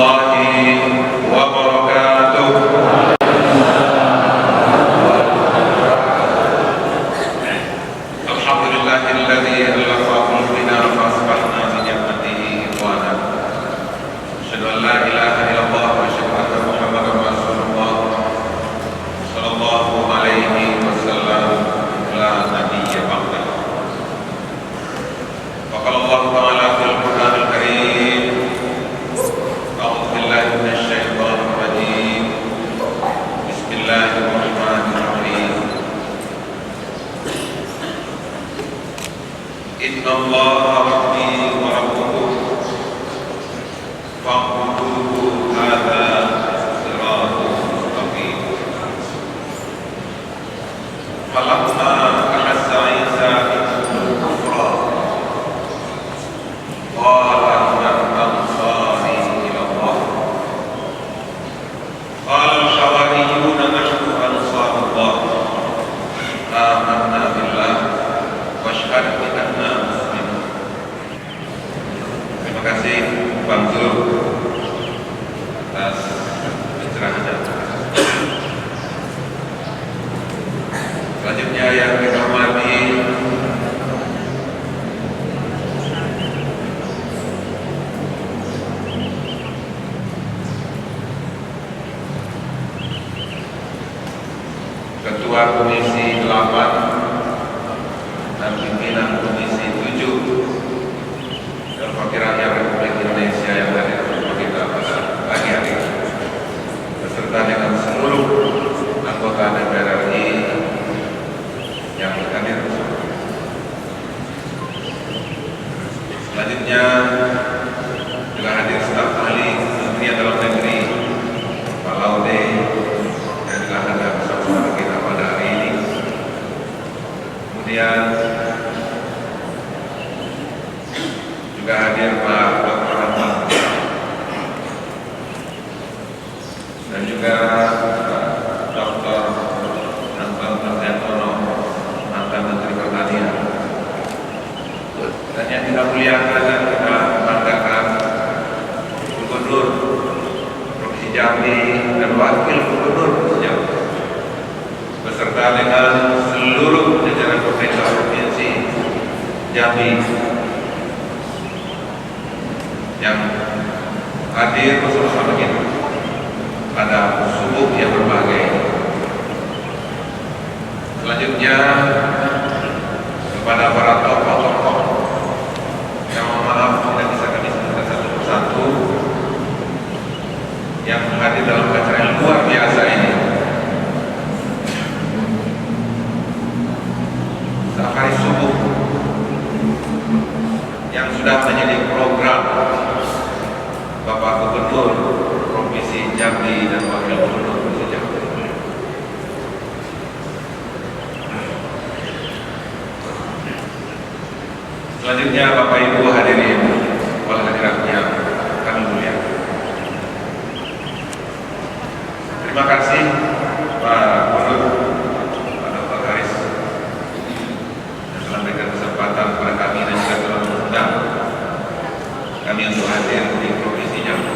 warahmatullahi wabarakatuh. Alhamdulillahilladzi allafa qulubana fa asbahna bi ni'matihi ikhwana. Asyhadu an la ilaha illallah wa asyhadu anna Muhammadar Rasulullah sallallahu alaihi wasallam la nabiyya ba'dah. Wa qala Allah ta'ala fil Qur'anil Karim, a'udzu billahi minasy syaithanir rajim. Bismillahirrahmanirrahim. Inna Allaha rabbi wa rabbukum fa'buduhu hadza siratun mustaqim. Falamma ahassa Isa al-kufra qala man ansari ila Allah qala al-hawariyuna nahnu ansarullah amanna billah washhad bi anna muslimun. Terima kasih Bang Zul atas pencerahannya. Selanjutnya yang kita hormati Ketua Komisi 8 dan pimpinan Komisi 7 dan Wakil Rakyat Republik Indonesia yang hadir bersama kita pada pagi hari ini, beserta dengan seluruh anggota DPR RI yang hadir. Selanjutnya juga hadir staf ahli Kementerian Dalam Negeri Pak Laude yang juga hadir bersama kita pada hari ini. Kemudian juga hadir Pak Dr. Ahmad dan juga Dr. Anton Prasetyono, mantan Menteri Pertanian. Dan yang kita muliakan dan kita banggakan Gubernur Provinsi Jambi dan Wakil Gubernur Provinsi Jambi beserta dengan seluruh jajaran pemerintah Provinsi Jambi yang hadir bersama kita pada subuh yang berbahagia ini. Selanjutnya kepada para tokoh-tokoh yang mohon maaf tidak bisa kami sebutkan satu persatu yang hadir dalam acara yang luar biasa ini. Safari subuh yang sudah menjadi program Bapak Gubernur Provinsi Jambi dan Wakil Gubernur Provinsi Jambi. Selanjutnya Bapak Ibu hadirin wal hadirat yang kami muliakan. Terima kasih Pak Gubernur, Pak Dr. Haris yang telah memberikan kesempatan kepada kami dan juga telah mengundang kami untuk hadir di Provinsi Jambi.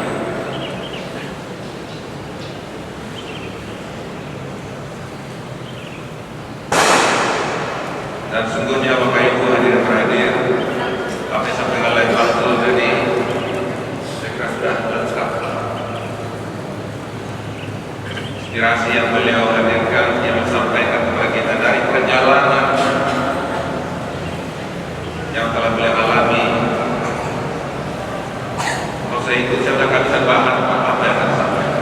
Dan sungguhnya Bapak Ibu hadirin terhadir, apa yang disampaikan oleh Pak Zul tadi saya kira sudah lengkap. Inspirasi yang beliau hadirkan yang disampaikan kepada kita dari perjalanan yang telah beliau alami. Kalau saya ikut saya akan bisa bahan apa yang akan disampaikan.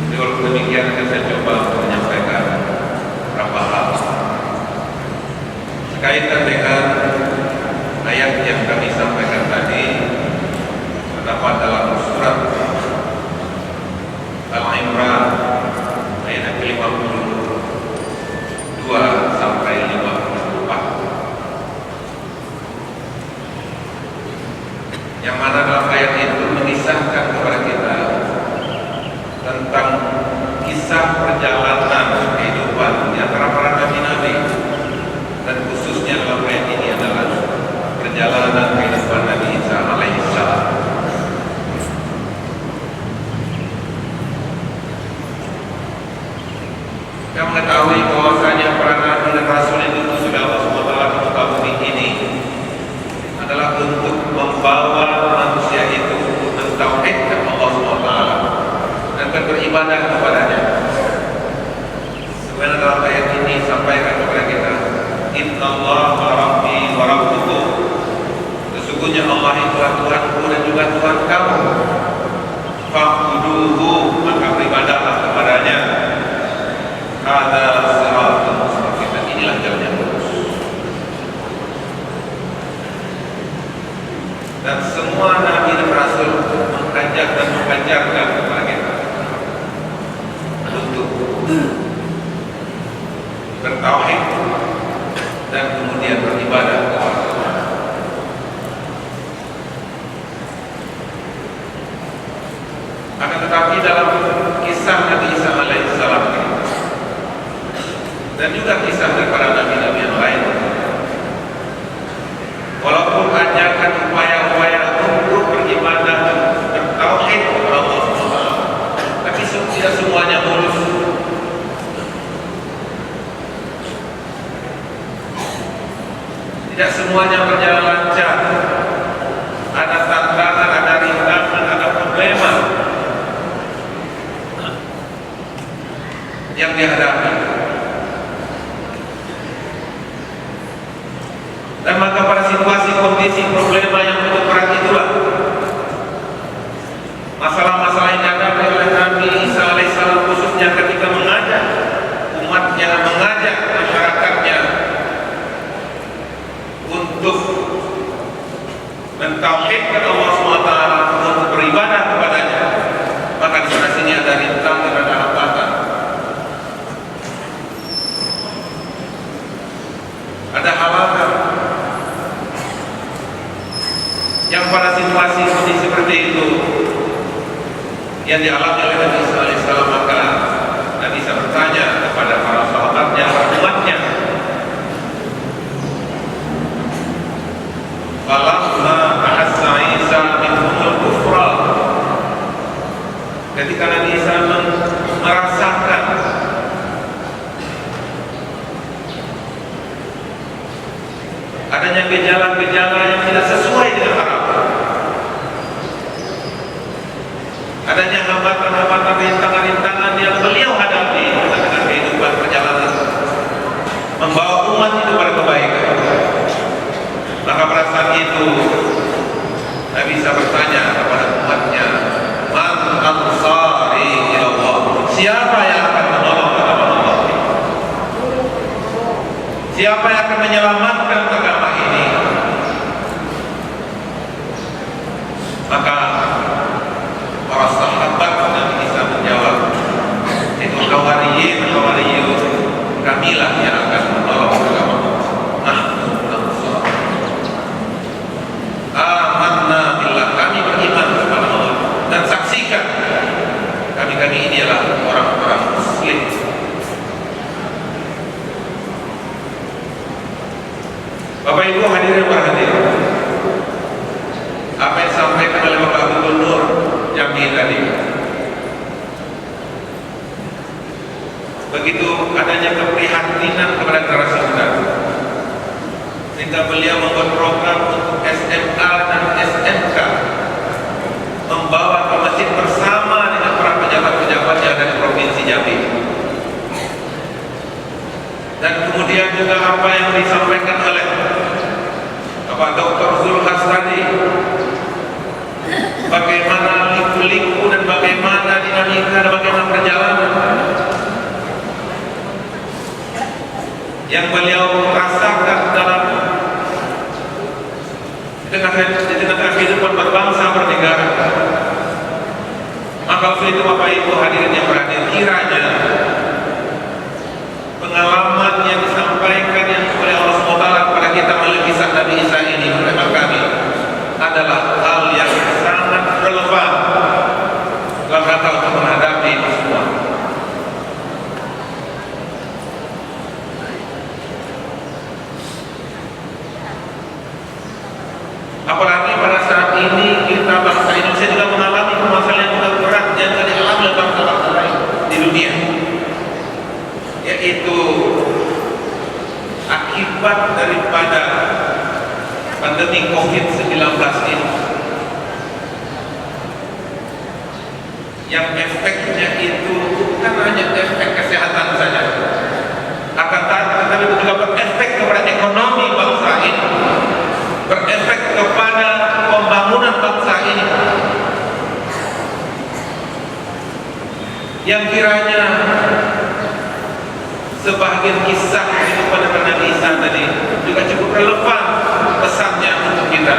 Jadi walaupun demikian akan saya coba untuk menyampaikan beberapa hal berkaitan dengan ayat yang kami sampaikan tadi, terdapat dalam surat Al-Imran ayat 52 sampai 54, yang mana dalam ayat itu mengisahkan kepada kita tentang kisah perjalanan kehidupan di antara para nabi-nabi, dan khususnya dalam ayat ini adalah perjalanan kehidupan Nabi Isa alaihi adalah untuk membawa manusia itu mentauhidkan Allah SWT dan beribadah kepadanya. Sebenarnya dalam ayat ini sampaikan kepada kita, Innallaha Rabbi wa Rabbukum, sesungguhnya Allah itulah Tuhanku dan juga Tuhan kamu. Fa'buduhu, maka beribadahlah kepadanya. Hadzal siratal mustaqim, dan inilah jalan yang lurus. Dan semua nabi dan rasul mengajak dan mengajarkan kepada kita untuk bertauhid dan kemudian beribadah kepada Allah. Akan tetapi dalam kisah Nabi Isa alaihissalam dan juga kisah daripada nabi-nabi yang lain, walaupun ajakan upaya-upaya untuk beribadah bertauhid kepada Allah SWT, tapi tidak semuanya mulus. Tidak semuanya berjalan lancar. Ada tantangan, ada rintangan, ada problema yang dihadapi. Dan maka pada situasi kondisi problema yang cukup berat itulah masalah-masalah yang dihadapi oleh Nabi Isa alaihissalam, khususnya ketika mengajak umatnya, mengajak masyarakatnya untuk mentauhidkan Allah SWT, untuk beribadah kepadanya. Maka di sana sini ada rintangan, ada hambatan, ada halangan yang pada situasi kondisi seperti itu yang dialami oleh Nabi Isa alaihissalam. Maka Nabi Isa bertanya kepada para sahabatnya, para umatnya, falamma ahassa Isa minhumul kufra, ketika Nabi Isa merasakan adanya gejala-gejala yang tidak sesuai dengan harapan, adanya hambatan-hambatan, rintangan-rintangan yang beliau hadapi dengan kehidupan perjalanan membawa umat itu pada kebaikan, maka pada saat itu Nabi Isa bertanya kepada umatnya, man ansari ilallah, siapa yang akan menolong agama Allah? Siapa yang akan menyelamatkan agama ini? Maka para sahabat Nabi Isa menjawab, itu Hawariyun, kamilah yang akan menolong agama Allah. Amanna billah, kami beriman kepada Allah dan saksikan kami ini adalah orang-orang muslim. Bapak Ibu hadirin berhadirin, apa yang disampaikan oleh Bapak Gubernur Jambi tadi, begitu adanya keprihatinan kepada generasi muda, sehingga beliau membuat program untuk SMA dan SMK, membawa ke masjid bersama dengan para pejabat-pejabat yang ada di Provinsi Jambi. Dan kemudian juga apa yang disampaikan oleh Bapak Dr. Zulhas tadi, bagaimana liku-liku dan bagaimana dinamika dan bagaimana perjalanan yang beliau rasakan dalam di tengah kehidupan berbangsa bernegara. Maka untuk itu Bapak Ibu hadirin yang berhadir, kiranya pengalaman yang disampaikan yang oleh Allah SWT kepada kita melalui kisah Nabi Isa ini menurut kami adalah hal yang sangat relevan dalam rangka untuk menghadapi itu semua. Apalagi pada saat ini kita bangsa Indonesia juga mengalami permasalahan yang juga berat yang tidak dialami oleh bangsa-bangsa lain di dunia, yaitu akibat daripada pandemi COVID-19 ini, yang efeknya itu bukan hanya efek kesehatan saja, akan tetapi juga berefek kepada ekonomi bangsa ini, berefek kepada pembangunan bangsa ini, yang kiranya sebahagian kisah kehidupan Nabi Isa tadi juga cukup relevan pesannya untuk kita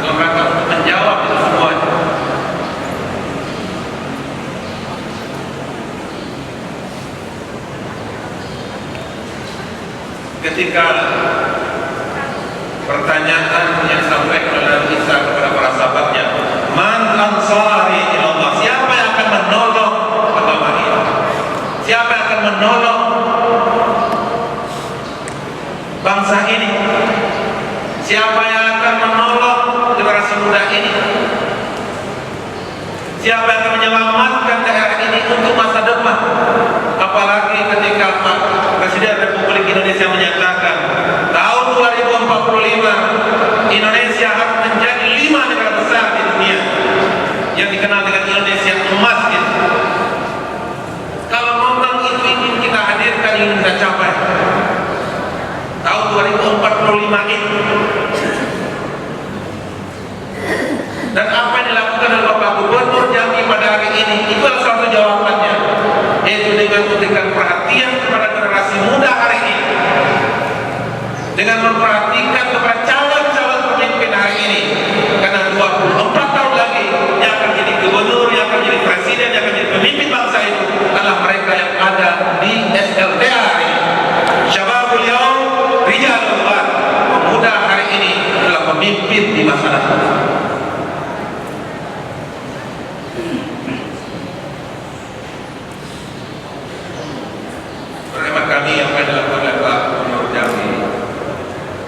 dalam rangka untuk menjawab itu semuanya. Ketika pertanyaan yang disampaikan oleh Nabi Isa kepada para sahabatnya, Man ansari ilallah, siapa yang akan menolong agama ini? Siapa yang akan menolong bangsa ini? Siapa yang akan menolong generasi muda ini? Siapa yang akan menyelamatkan daerah ini untuk masa depan? Apalagi ketika Presiden Republik Indonesia menyatakan tahun 2045 Indonesia harus menjadi 5 negara besar di dunia yang dikenal dengan Indonesia emas itu. Kalau memang itu ingin kita hadirkan, ingin kita capai tahun 2045 itu, dan apa yang dilakukan oleh Bapak Gubernur Jambi pada hari ini, itu adalah satu jawabannya, yaitu dengan memberikan perhatian kepada generasi muda hari ini, dengan memperhatikan kepada calon-calon pemimpin hari ini, karena 24 tahun lagi yang akan jadi gubernur, yang akan jadi presiden, yang akan jadi pemimpin bangsa itu adalah mereka yang ada di SLTA hari ini. Syababul yaum rijalul ghad, pemuda hari ini adalah pemimpin di masa depan. Kami yang akan dilakukan oleh Pak Gubernur Jambi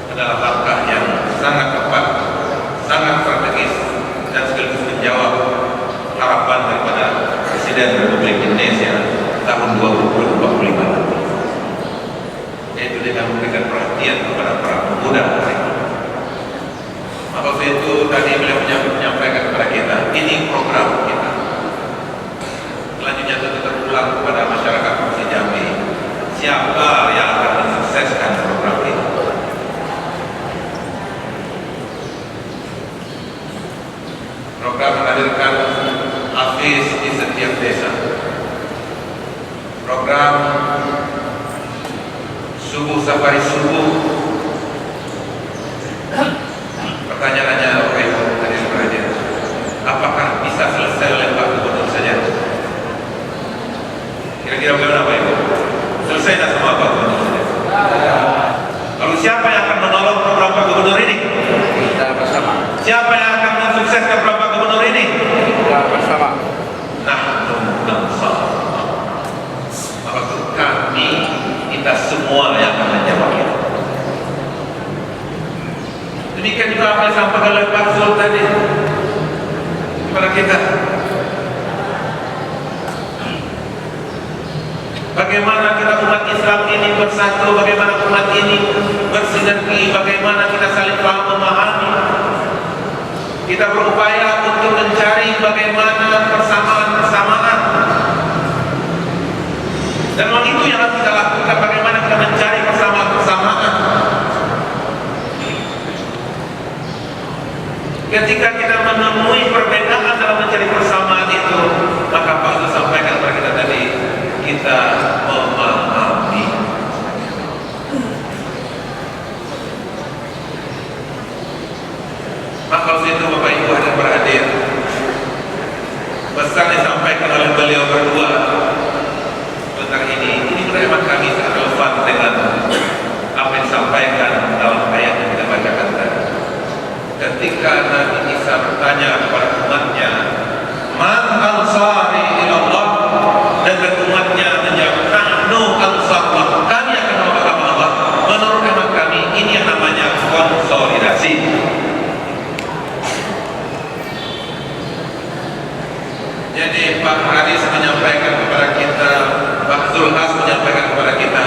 adalah langkah yang sangat tepat, sangat strategis, dan sekaligus menjawab harapan daripada Presiden Republik Indonesia tahun 2045 nanti, yaitu dengan memberikan perhatian kepada para pemuda hari ini. Maka itu tadi beliau menyampaikan kepada kita, ini program kita. Selanjutnya tentu terulang kepada masyarakat Provinsi Jambi, siapa yang akan mensukseskan program ini. Program menghadirkan hafiz di setiap desa, program subuh safari subuh. Pertanyaannya oleh tadi sebenarnya, apakah bisa selesai oleh Pak Gubernur saja? Kira-kira bagaimana Pak Ibu? Selesai tak semua Pak Gubernur? Lalu siapa yang akan menolong program Pak Gubernur ini? Kita bersama. Siapa yang akan mensukseskan program Pak Gubernur ini? Kita bersama. Maksud kami, kita semua yang akan menjawabnya. Demikian juga apa yang disampaikan oleh Pak Zul tadi kepada kita. Bagaimana kita umat Islam ini bersatu, bagaimana umat ini bersinergi, bagaimana kita saling paham memahami. Kita berupaya untuk mencari bagaimana persamaan-persamaan. Dan memang itu yang harus kita lakukan, bagaimana kita mencari persamaan-persamaan. Ketika kita menemui perbedaan dalam mencari persamaan itu, maka Pak Zul sampaikan kepada kita tadi, kita memahami. Maka itu Bapak Ibu hadirin berhadir, pesan disampaikan oleh beliau berdua tentang ini menurut kami sangat relevan dengan apa yang disampaikan dalam ayat yang kita bacakan tadi. Ketika Nabi Isa bertanya kepada umatnya, Man ansari ilallah, dan umatnya menjawab, Nahnu ansarullah, kami akan menolong agama Allah. Menurut hemat kami, ini yang namanya konsolidasi. Jadi Pak Haris menyampaikan kepada kita, Pak Zulhas menyampaikan kepada kita,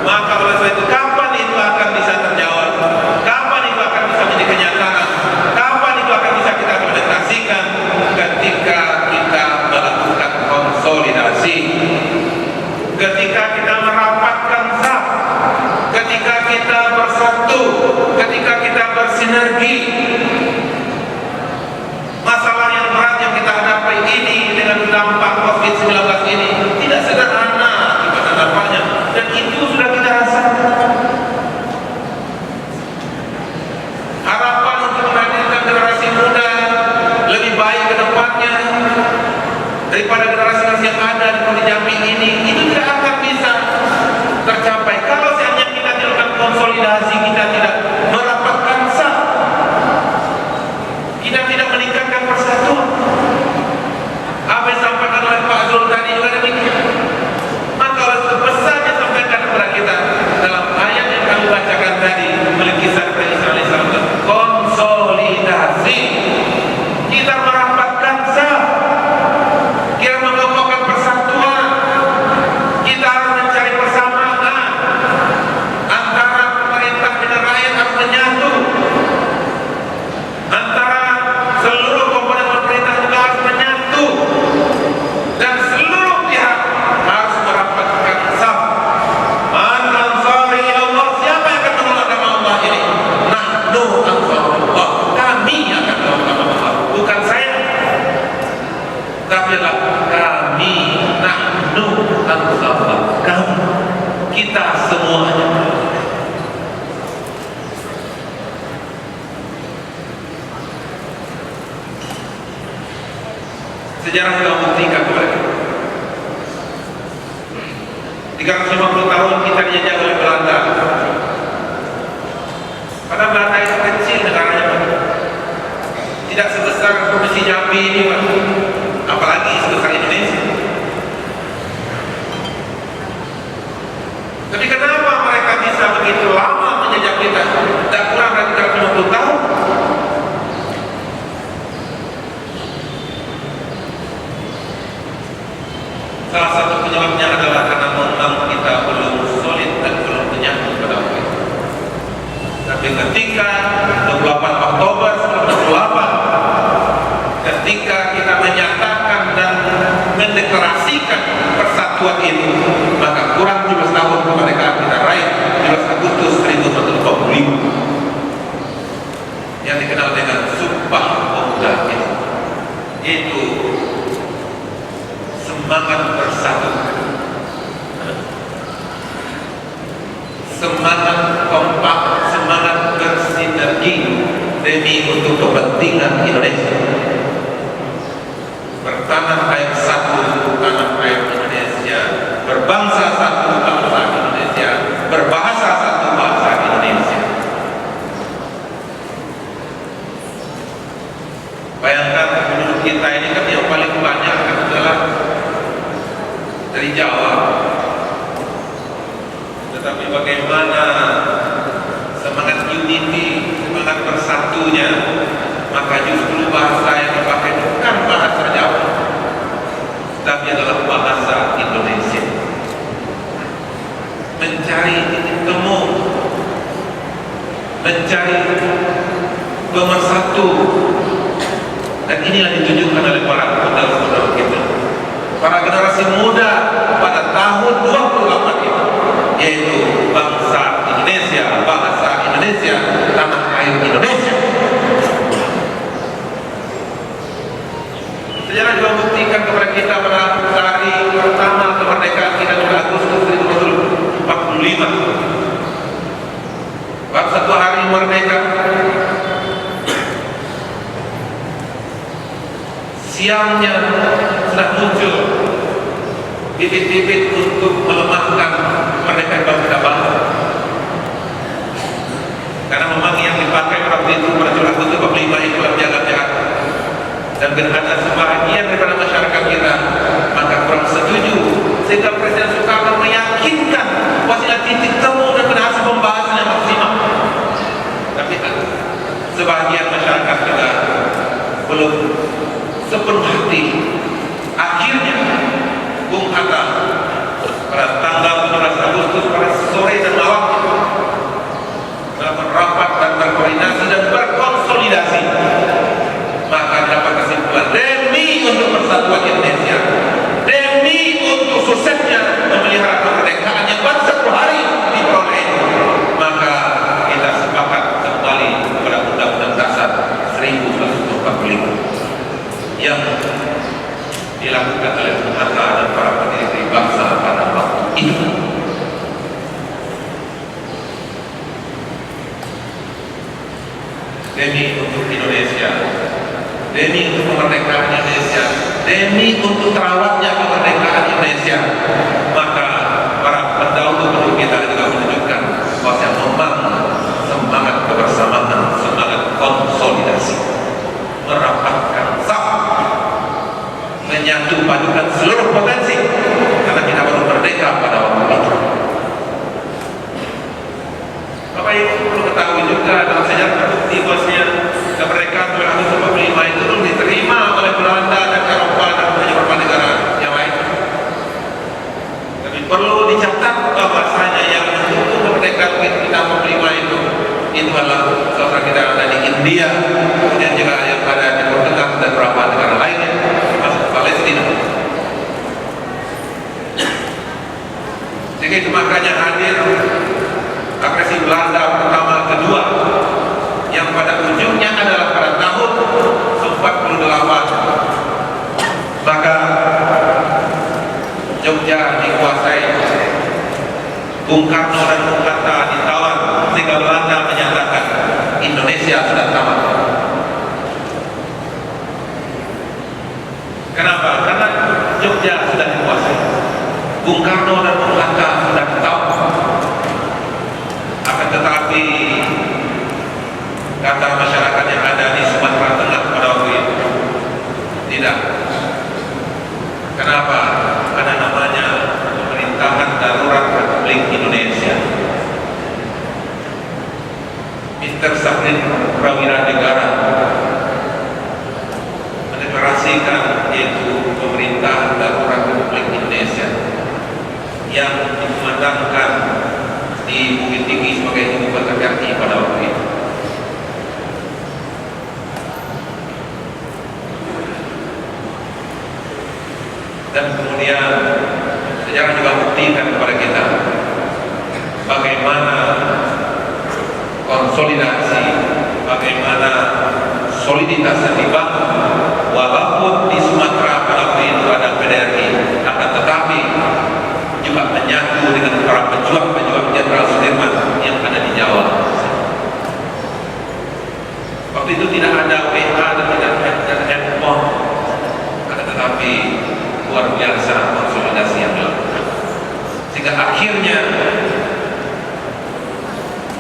maka oleh sebab itu kapan itu akan bisa terjawab? Kapan itu akan bisa menjadi ini kita merapatkan sah, kita mengokohkan persatuan, kita harus mencari persamaan antara pemerintah dan rakyat, harus menyatu, antara seluruh komponen pemerintah juga harus menyatu, dan seluruh pihak harus merapatkan saf. Man ansari Allah, siapa yang akan menolong agama Allah ini? Nahnu ansarullah, kami akan menolong agama Allah, bukan saya, tapi adalah kami. Nahnu ansarullah, kami, kita semuanya. Sejarah telah membuktikan kepada kita. 350 tahun kita dijajah oleh Belanda. Pada Belanda itu kecil negaranya, Pak. Tidak sebesar Provinsi Jambi ini, Pak. Apalagi sebesar Indonesia. Tapi kenapa mereka bisa begitu lama menjajah kita? Tak kurang dari 350 tahun. Salah satu penyebabnya adalah karena memang kita belum solid dan belum menyatu pada waktu itu. Tapi ketika 28 Oktober 1948, ketika kita menyatakan dan mendeklarasikan persatuan itu, maka kurang 17 tahun kemerdekaan kita raih 17 Agustus 1945 yang dikenal dengan Sumpah Pemuda itu semangat bersatu, semangat kompak, semangat bersinergi demi untuk kepentingan Indonesia. Bertanah air satu, tanah air Indonesia, berbangsa satu, bangsa Indonesia, berbahasa satu, bahasa Indonesia. Bayangkan penduduk kita ini kan yang paling banyak adalah dari Jawa, tetapi bagaimana semangat unity, semangat bersatunya, maka justru bahasa yang dipakai bukan bahasa Jawa, tapi adalah bahasa Indonesia. Mencari titik temu, mencari pemersatu, dan inilah ditunjukkan oleh para saudara-saudara kita, para generasi muda pada tahun 28 itu, yaitu bangsa Indonesia, bahasa Indonesia, tanah air Indonesia. Sejarah juga membuktikan kepada kita pada hari pertama kemerdekaan kita 2 Agustus 1945. Pada satu hari merdeka, siangnya sudah muncul bibit-bibit untuk melemahkan kemerdekaan bangsa. Karena memang yang dipakai waktu itu pada 7 Agustus 45 itu adalah jahat, dan ada sebahagian daripada masyarakat kita maka kurang setuju, sehingga Presiden Soekarno meyakinkan wasilah titik temu dan berhasil pembahasan yang maksimal. Tapi sebahagian masyarakat kita belum sepenuh hati. Akhirnya Bung Hatta pada tanggal 17 Agustus pada sore dan malam melakukan rapat dan berkoordinasi dan berkonsolidasi, maka dapat kesimpulan demi untuk persatuan Indonesia, demi untuk suksesnya memelihara kemerdekaan yang baru 10 hari diperoleh, maka kita sepakat kembali kepada Undang-Undang Dasar 1945 yang dilakukan oleh Bung Hatta dan para pendiri bangsa pada waktu itu. Demi untuk Indonesia, demi untuk kemerdekaan Indonesia, demi untuk terawatnya kemerdekaan Indonesia, maka para pendahulu kita juga menunjukkan bahwa memang semangat kebersamaan, semangat konsolidasi, merapatkan saf, menyatu padukan seluruh potensi, karena kita baru merdeka pada waktu itu. Bapak Ibu perlu ketahui juga dalam sejarah terbukti bahwasanya kemerdekaan 2 Bung Karno dan Bung Hatta ditawan sehingga Belanda menyatakan Indonesia sudah tamat. Kenapa? Karena Jogja sudah dikuasai. Bung Karno dan Bung Hatta sudah tahu. Akan tetapi kata masyarakat yang ada di Sumatera Tengah pada waktu itu tidak. Kenapa? Karena namanya pemerintahan darurat Republik Indonesia. Mr. Saprin Prawiradegara mendeklarasikan yaitu pemerintahan darurat Republik Indonesia yang dikumandangkan di Bukit Tinggi sebagai ibu kota RI pada waktu itu. Dan kemudian sejarah juga buktikan kepada kita bagaimana konsolidasi, bagaimana soliditas yang dibangun walaupun di Sumatera pada waktu itu ada PDRI, akan tetapi juga menyatu dengan para pejuang-pejuang Jenderal Sudirman yang ada di Jawa. Waktu itu tidak ada WA dan tidak ada handphone, akan tetapi luar biasa konsolidasi yang dilakukan sehingga akhirnya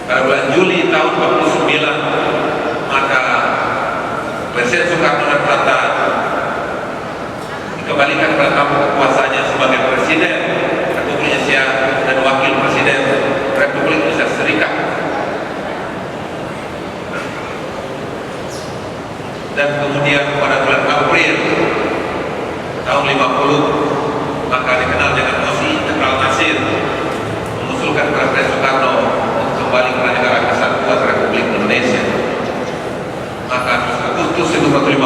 pada bulan Juli tahun 49 maka Presiden Soekarno dan Hatta dikembalikan pada tampuk kekuasaannya sebagai Presiden Republik Indonesia dan Wakil Presiden Republik Indonesia Serikat. Dan kemudian pada bulan April tahun 50 maka dikenal dengan mosi Jenderal Nasir mengusulkan kepada Presiden Soekarno untuk kembali kepada negara kesatuan Republik Indonesia. Maka Agustus 1950,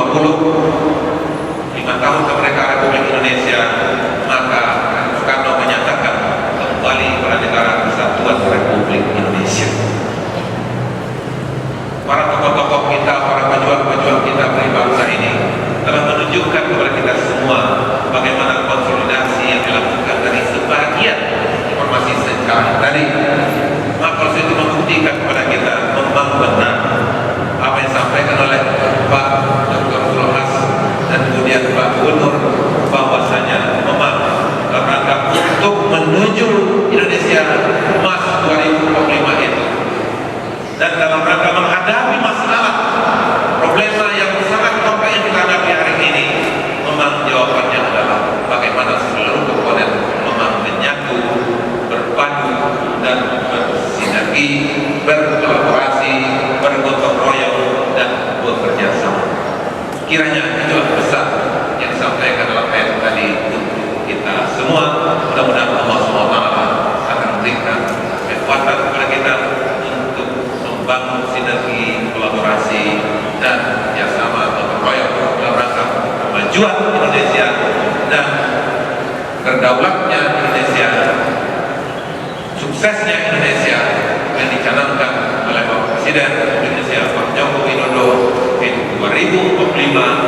5 tahun kemerdekaan Republik Indonesia, maka Soekarno menyatakan kembali kepada negara kesatuan Republik Indonesia. Para tokoh-tokoh kita, para pejuang-pejuang kita bagi bangsa ini telah menunjukkan kepada kita semua bagaimana konsolidasi yang dilakukan dari sebagian informasi sekarang tadi. Maka kalau itu membuktikan kepada kita memang benar apa yang disampaikan oleh Pak Dr. Zulhas dan kemudian Pak Gubernur bahwasanya memang dalam rangka untuk menuju Indonesia Emas 2045 itu dan dalam rangka menghadapi masalah problema yang sangat kompleks yang kita hadapi hari ini, memang jawabannya adalah bagaimana seluruh komponen memang menyatu, berpadu dan bersinergi, berkolaborasi, bergotong royong dan bekerja sama. Kiranya tujuan besar yang disampaikan dalam ayat tadi untuk kita semua, mudah-mudahan Allah SWT akan memberikan kekuatan kepada kita untuk membangun sinergi, kolaborasi dan kerjasama gotong royong dalam rangka kemajuan Indonesia dan berdaulatnya Indonesia, suksesnya Indonesia yang dicanangkan oleh Bapak Presiden Republik Indonesia Pak Joko Widodo di 2045